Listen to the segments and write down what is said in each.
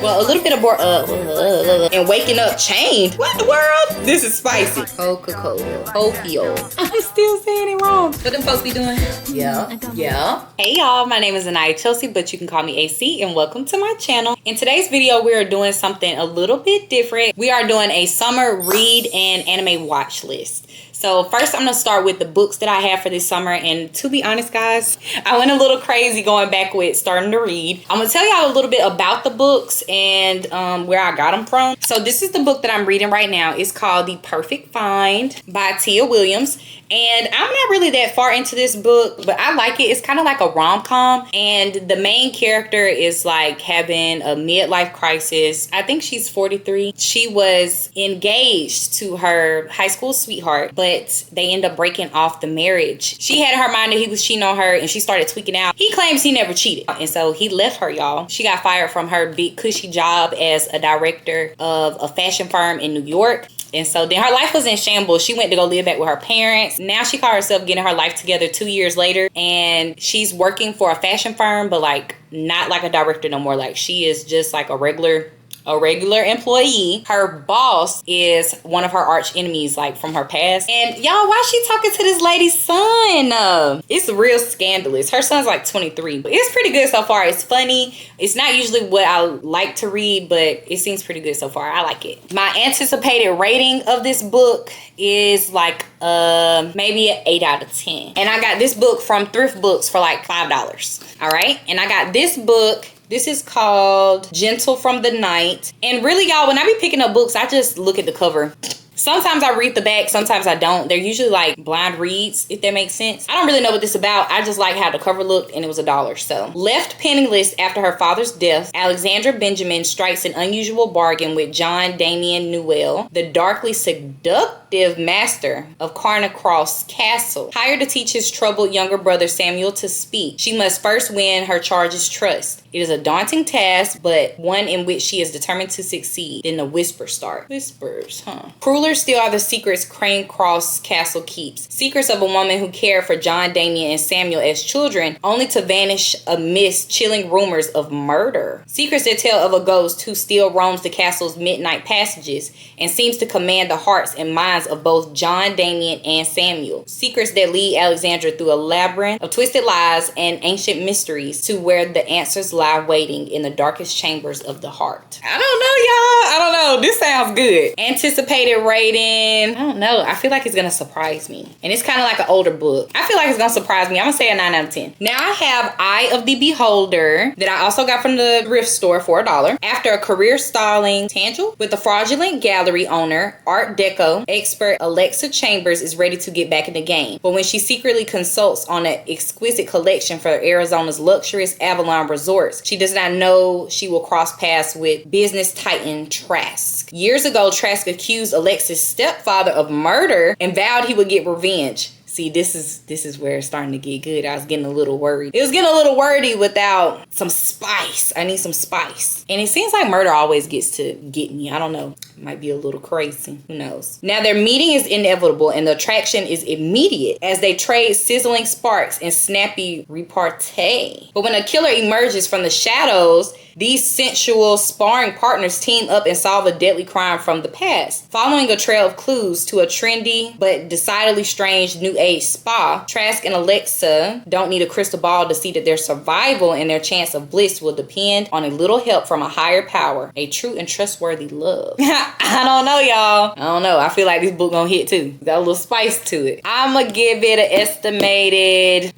Well, a little bit of more and waking up chained. What in the world? This is spicy. Kokkoku. Opio. I'm still saying it wrong. What them folks be doing? Yeah. Hey y'all, my name is annayacbusiness, but you can call me AC, and welcome to my channel. In today's video, we are doing something a little bit different. We are doing a summer read and anime watch list. So first I'm gonna start with the books that I have for this summer, and to be honest guys, I went a little crazy going back with starting to read. I'm gonna tell y'all a little bit about the books and where I got them from. So this is the book that I'm reading right now. It's called The Perfect Find by Tia Williams. And I'm not really that far into this book, but I like it. It's kind of like a rom-com, and the main character is like having a midlife crisis. I think she's 43. She was engaged to her high school sweetheart, but they end up breaking off the marriage. She had in her mind that he was cheating on her, and she started tweaking out. He claims he never cheated, and so he left her, y'all. She got fired from her big cushy job as a director of a fashion firm in New York. And so then her life was in shambles. She went to go live back with her parents. Now she called herself getting her life together 2 years later. And she's working for a fashion firm, but like not like a director no more. Like she is just like a regular employee. Her boss is one of her arch enemies, like from her past. And y'all, why she talking to this lady's son? It's real scandalous. Her son's like 23, but it's pretty good so far. It's funny. It's not usually what I like to read, but it seems pretty good so far. I like it. My anticipated rating of this book is like maybe an 8 out of 10. And I got this book from Thrift Books for like $5. All right. And I got this book. This is called Gentle from the Night. And really, y'all, when I be picking up books, I just look at the cover. Sometimes I read the back, sometimes I don't. They're usually like blind reads, if that makes sense. I don't really know what this is about. I just like how the cover looked, and it was $1. So, left penniless after her father's death, Alexandra Benjamin strikes an unusual bargain with John Damien Newell, the darkly seductive master of Carnacross Castle. Hired to teach his troubled younger brother Samuel to speak, she must first win her charge's trust. It is a daunting task, but one in which she is determined to succeed. Then the whispers start. Whispers, huh? Crueler still are the secrets Carnacross Castle keeps. Secrets of a woman who cared for John Damien and Samuel as children, only to vanish amidst chilling rumors of murder. Secrets that tell of a ghost who still roams the castle's midnight passages and seems to command the hearts and minds of both John Damien and Samuel. Secrets that lead Alexandra through a labyrinth of twisted lies and ancient mysteries to where the answers lie waiting in the darkest chambers of the heart. I don't know, y'all. I don't know. This sounds good. Anticipated rating. I don't know. I feel like it's gonna surprise me. And it's kind of like an older book. I feel like it's gonna surprise me. I'm gonna say a 9 out of 10. Now I have Eye of the Beholder that I also got from the thrift store for $1. After a career stalling tangent with the fraudulent gallery owner, Art Deco expert Alexa Chambers is ready to get back in the game. But when she secretly consults on an exquisite collection for Arizona's luxurious Avalon Resort, she does not know she will cross paths with business titan Trask. Years ago, Trask accused Alexa's stepfather of murder and vowed he would get revenge. See, this is where it's starting to get good. I was getting a little worried. It was getting a little wordy without some spice. I need some spice. And it seems like murder always gets to get me. I don't know. Might be a little crazy. Who knows? Now, their meeting is inevitable and the attraction is immediate as they trade sizzling sparks and snappy repartee. But when a killer emerges from the shadows, these sensual sparring partners team up and solve a deadly crime from the past. Following a trail of clues to a trendy but decidedly strange new age spa, Trask and Alexa don't need a crystal ball to see that their survival and their chance of bliss will depend on a little help from a higher power, a true and trustworthy love. I don't know, y'all. I don't know. I feel like this book gonna hit too. Got a little spice to it. I'ma give it an estimated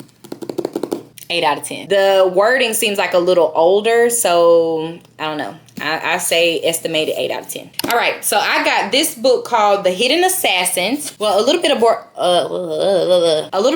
8 out of 10. The wording seems like a little older, so I don't know. I say estimated 8 out of 10. All right, so I got this book called The Hidden Assassins. Well, a little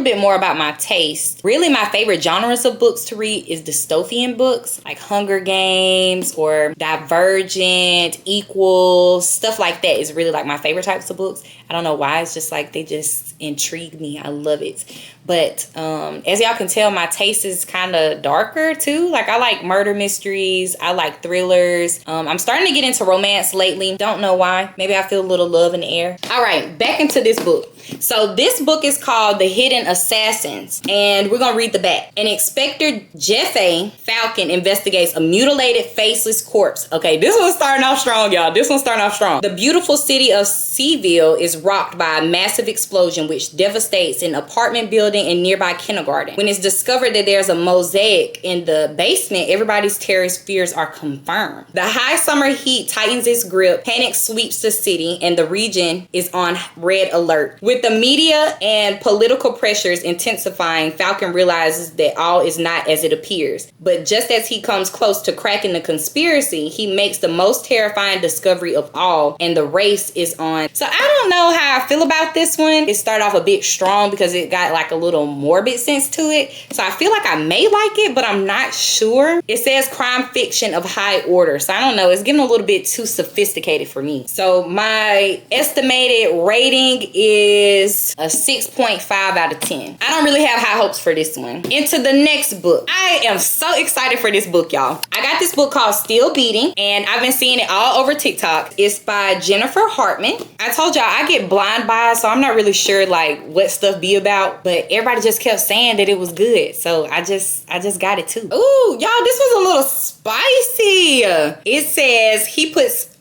bit more about my taste. Really, my favorite genres of books to read is dystopian books, like Hunger Games or Divergent, Equals, stuff like that is really like my favorite types of books. I don't know why. It's just like they just intrigue me. I love it. But as y'all can tell, my taste is kind of darker too. Like I like murder mysteries. I like thrillers. I'm starting to get into romance lately. Don't know why. Maybe I feel a little love in the air. All right, back into this book. So this book is called The Hidden Assassins, and we're gonna read the back. An Inspector Jeffrey Falcon investigates a mutilated, faceless corpse. Okay, this one's starting off strong, y'all. This one's starting off strong. The beautiful city of Seville is rocked by a massive explosion which devastates an apartment building and nearby kindergarten. When it's discovered that there's a mosaic in the basement, everybody's terrorist fears are confirmed. The high summer heat tightens its grip, panic sweeps the city, and the region is on red alert. With the media and political pressures intensifying, Falcon realizes that all is not as it appears. But just as he comes close to cracking the conspiracy, he makes the most terrifying discovery of all, and the race is on. So I don't know how I feel about this one. It started off a bit strong because it got like a little morbid sense to it. So I feel like I may like it, but I'm not sure. It says crime fiction of high order. So I don't know. It's getting a little bit too sophisticated for me. So my estimated rating is a 6.5 out of 10. I don't really have high hopes for this one. Into the next book. I am so excited for this book, y'all. I got this book called Still Beating, and I've been seeing it all over TikTok. It's by Jennifer Hartman. I told y'all I get blind buys, so I'm not really sure like what stuff be about, but everybody just kept saying that it was good, so I just got it too. Ooh, y'all, this was a little spicy. It says he puts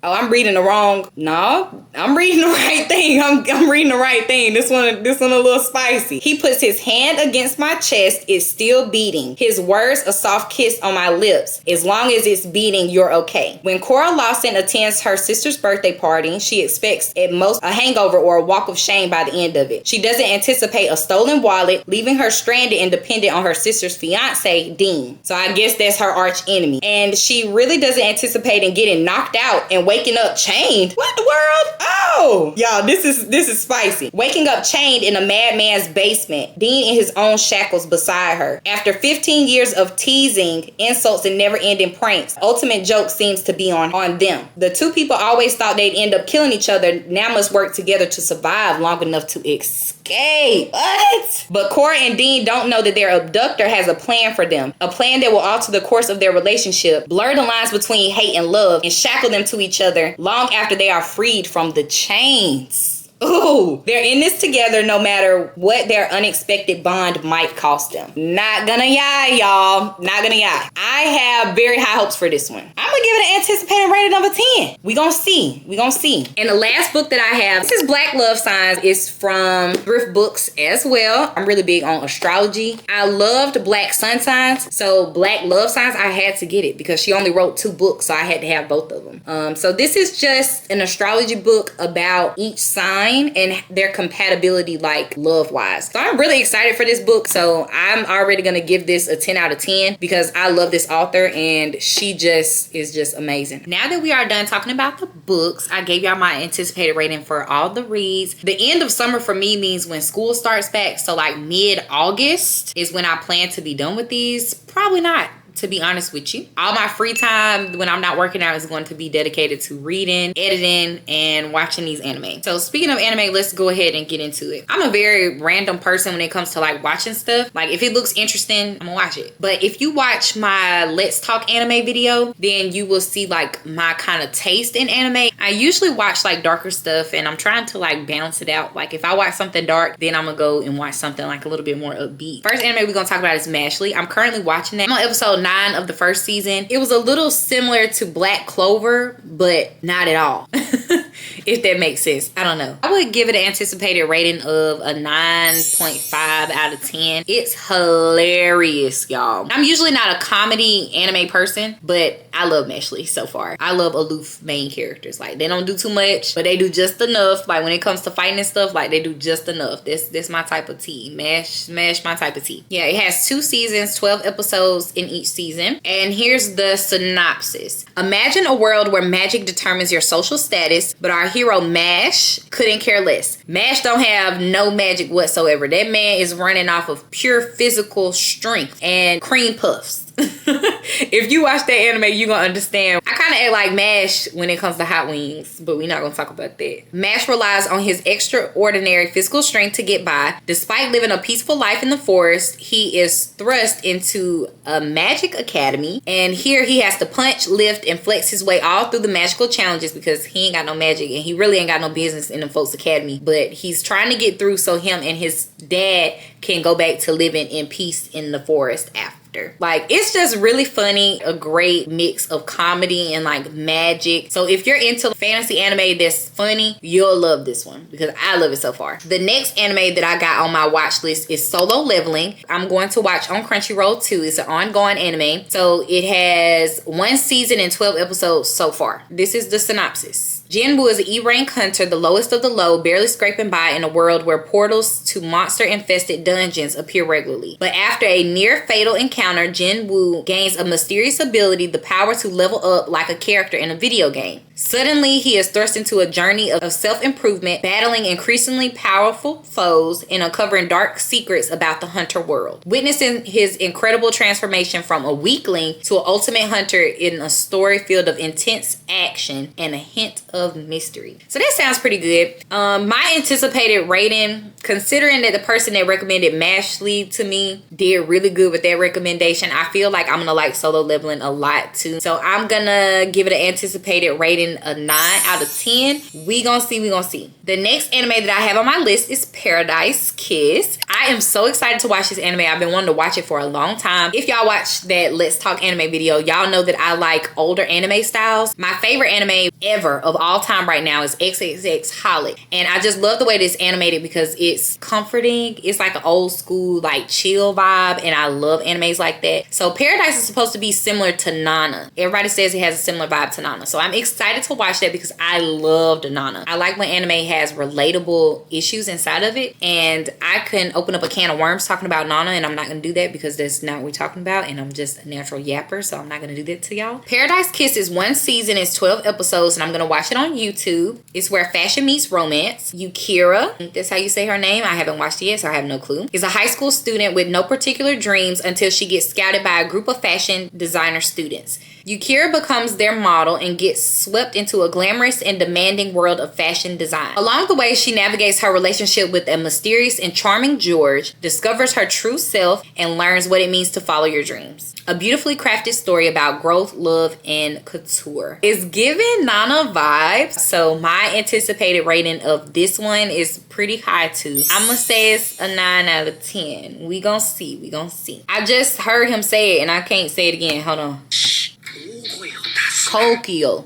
I'm reading the wrong. No, I'm reading the right thing. I'm reading the right thing. This one a little spicy. He puts his hand against my chest. It's still beating. His words a soft kiss on my lips. As long as it's beating, you're okay. When Cora Lawson attends her sister's birthday party, she expects at most a hangover or a walk of shame by the end of it. She doesn't anticipate a stolen wallet, leaving her stranded and dependent on her sister's fiance, Dean. So I guess that's her arch enemy. And she really doesn't anticipate in getting knocked out and waking up chained. What the world? Oh, y'all, this is spicy. Waking up chained in a madman's basement, Dean in his own shackles beside her. After 15 years of teasing, insults, and never-ending pranks, ultimate joke seems to be on them. The two people always thought they'd end up killing each other, now must work together to survive long enough to escape. What? But Cora and Dean don't know that their abductor has a plan for them. A plan that will alter the course of their relationship, blur the lines between hate and love, and shackle them to each other long after they are freed from the chains. Ooh, they're in this together no matter what their unexpected bond might cost them. Not gonna lie, y'all. Not gonna lie. I have very high hopes for this one. I'm gonna give it an anticipated rating number 10. We gonna see. We gonna see. And the last book that I have, this is Black Love Signs. It's from Thrift Books as well. I'm really big on astrology. I loved Black Sun Signs. So Black Love Signs, I had to get it because she only wrote 2 books. So I had to have both of them. So this is just an astrology book about each sign and their compatibility, like love wise. So I'm really excited for this book. So I'm already gonna give this a 10 out of 10 because I love this author and she is just amazing. Now that we are done talking about the books, I gave y'all my anticipated rating for all the reads. The end of summer for me means when school starts back. So like mid-August is when I plan to be done with these. Probably not, to be honest with you. All my free time when I'm not working out is going to be dedicated to reading, editing, and watching these anime. So speaking of anime, let's go ahead and get into it. I'm a very random person when it comes to like watching stuff. Like if it looks interesting, I'm gonna watch it. But if you watch my Let's Talk Anime video, then you will see like my kind of taste in anime. I usually watch like darker stuff and I'm trying to like balance it out. Like if I watch something dark, then I'm gonna go and watch something like a little bit more upbeat. First anime we're gonna talk about is MASHLE. I'm currently watching that. I'm on episode 9 of the first season. It was a little similar to Black Clover, but not at all. If that makes sense. I don't know. I would give it an anticipated rating of a 9.5 out of 10. It's hilarious, y'all. I'm usually not a comedy anime person, but I love MASHLE so far. I love aloof main characters. Like they don't do too much, but they do just enough. Like when it comes to fighting and stuff, like they do just enough. This my type of tea. MASH my type of tea. Yeah, it has 2 seasons, 12 episodes in each season. And here's the synopsis. Imagine a world where magic determines your social status, but our hero MASH couldn't care less. MASH don't have no magic whatsoever. That man is running off of pure physical strength and cream puffs. If you watch that anime, you're gonna understand. I kind of act like MASH when it comes to hot wings, but we're not gonna talk about that. MASH relies on his extraordinary physical strength to get by. Despite living a peaceful life in the forest, he is thrust into a magic academy, and here he has to punch, lift, and flex his way all through the magical challenges because he ain't got no magic and he really ain't got no business in the folks academy. But he's trying to get through so him and his dad can go back to living in peace in the forest after. Like, it's just really funny, a great mix of comedy and like magic. So if you're into fantasy anime that's funny, you'll love this one because I love it so far. The next anime that I got on my watch list is Solo Leveling. I'm going to watch on Crunchyroll too. It's an ongoing anime. So it has 1 season and 12 episodes so far. This is the synopsis. Jinwoo is an E-rank hunter, the lowest of the low, barely scraping by in a world where portals to monster-infested dungeons appear regularly. But after a near-fatal encounter, Jinwoo gains a mysterious ability, the power to level up like a character in a video game. Suddenly, he is thrust into a journey of self-improvement, battling increasingly powerful foes and uncovering dark secrets about the hunter world. Witnessing his incredible transformation from a weakling to an ultimate hunter in a story filled of intense action and a hint of mystery. So that sounds pretty good. My anticipated rating, considering that the person that recommended MASHLE to me did really good with that recommendation, I feel like I'm gonna like Solo Leveling a lot too. So I'm gonna give it an anticipated rating a 9 out of 10. We gonna see. The next anime that I have on my list is Paradise Kiss. I am so excited to watch this anime. I've been wanting to watch it for a long time. If y'all watch that Let's Talk Anime video, y'all know that I like older anime styles. My favorite anime ever of all time right now is XXX Holic, and I just love the way this animated because it's comforting. It's like an old school like chill vibe, and I love animes like that. So Paradise is supposed to be similar to Nana. Everybody says it has a similar vibe to Nana, so I'm excited to watch that because I loved Nana. I like when anime has relatable issues inside of it, and I can open up a can of worms talking about Nana, and I'm not gonna do that because that's not what we're talking about, and I'm just a natural yapper, so I'm not gonna do that to y'all. Paradise Kiss is 1 season, it's 12 episodes, and I'm gonna watch it on YouTube. It's where fashion meets romance. Yukira, I think that's how you say her name. I haven't watched it yet, so I have no clue. Is a high school student with no particular dreams until she gets scouted by a group of fashion designer students. Yukira becomes their model and gets swept into a glamorous and demanding world of fashion design. Along the way, she navigates her relationship with a mysterious and charming George, discovers her true self, and learns what it means to follow your dreams. A beautifully crafted story about growth, love, and couture. It's giving Nana vibes, so my anticipated rating of this one is pretty high too. I'm gonna say it's a 9 out of 10. We gonna see. I just heard him say it and I can't say it again. Hold on. Kokkoku.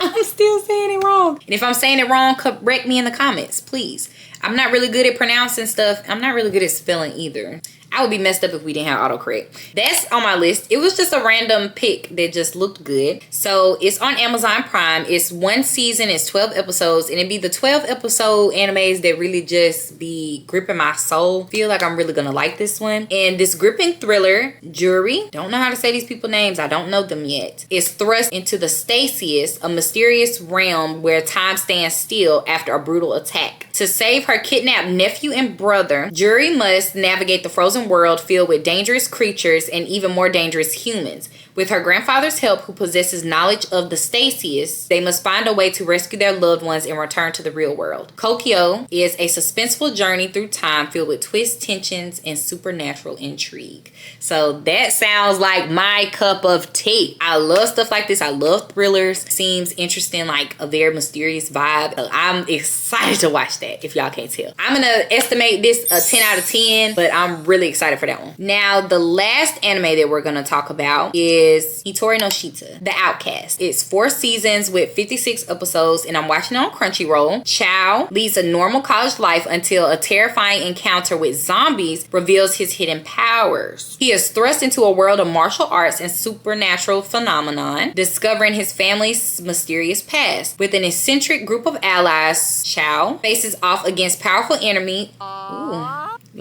I'm still saying it wrong. And if I'm saying it wrong, correct me in the comments, please. I'm not really good at pronouncing stuff. I'm not really good at spelling either. I would be messed up if we didn't have autocorrect. That's on my list. It was just a random pick that just looked good. So it's on Amazon Prime. It's 1 season, it's 12 episodes, and it'd be the 12 episode animes that really just be gripping my soul. Feel like I'm really gonna like this one. And this gripping thriller, Jury, don't know how to say these people's names, I don't know them yet, is thrust into the Stasius, a mysterious realm where time stands still after a brutal attack. To save her kidnapped nephew and brother, Jury must navigate the frozen world filled with dangerous creatures and even more dangerous humans. With her grandfather's help, who possesses knowledge of the Stasius, they must find a way to rescue their loved ones and return to the real world. Kokkoku is a suspenseful journey through time filled with twists, tensions, and supernatural intrigue. So that sounds like my cup of tea. I love stuff like this. I love thrillers. Seems interesting, like a very mysterious vibe. So I'm excited to watch that, if y'all can't tell. I'm gonna estimate this a 10 out of 10, but I'm really excited for that one. Now, the last anime that we're gonna talk about is Hitori no Shita, The Outcast. It's 4 seasons with 56 episodes, and I'm watching it on Crunchyroll. Chow leads a normal college life until a terrifying encounter with zombies reveals his hidden powers. He is thrust into a world of martial arts and supernatural phenomenon, discovering his family's mysterious past. With an eccentric group of allies, Chow faces off against powerful enemy.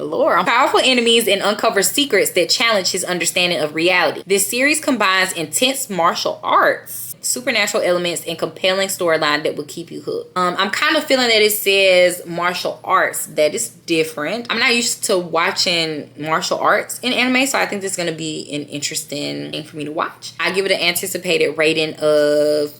Lore. Powerful enemies and uncover secrets that challenge his understanding of reality. This series combines intense martial arts, supernatural elements, and compelling storyline that will keep you hooked. I'm kind of feeling that it says martial arts. That is different. I'm not used to watching martial arts in anime, so I think this is going to be an interesting thing for me to watch. I give it an anticipated rating of...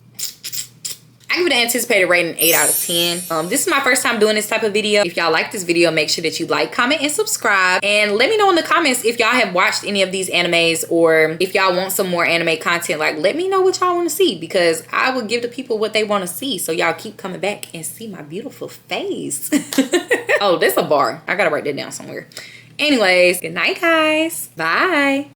8 out of 10. This is my first time doing this type of video. If y'all like this video, make sure that you like, comment, and subscribe. And let me know in the comments if y'all have watched any of these animes, or if y'all want some more anime content. Like, let me know what y'all want to see, because I will give the people what they want to see. So y'all keep coming back and see my beautiful face. Oh, that's a bar. I gotta write that down somewhere. Anyways, good night, guys. Bye.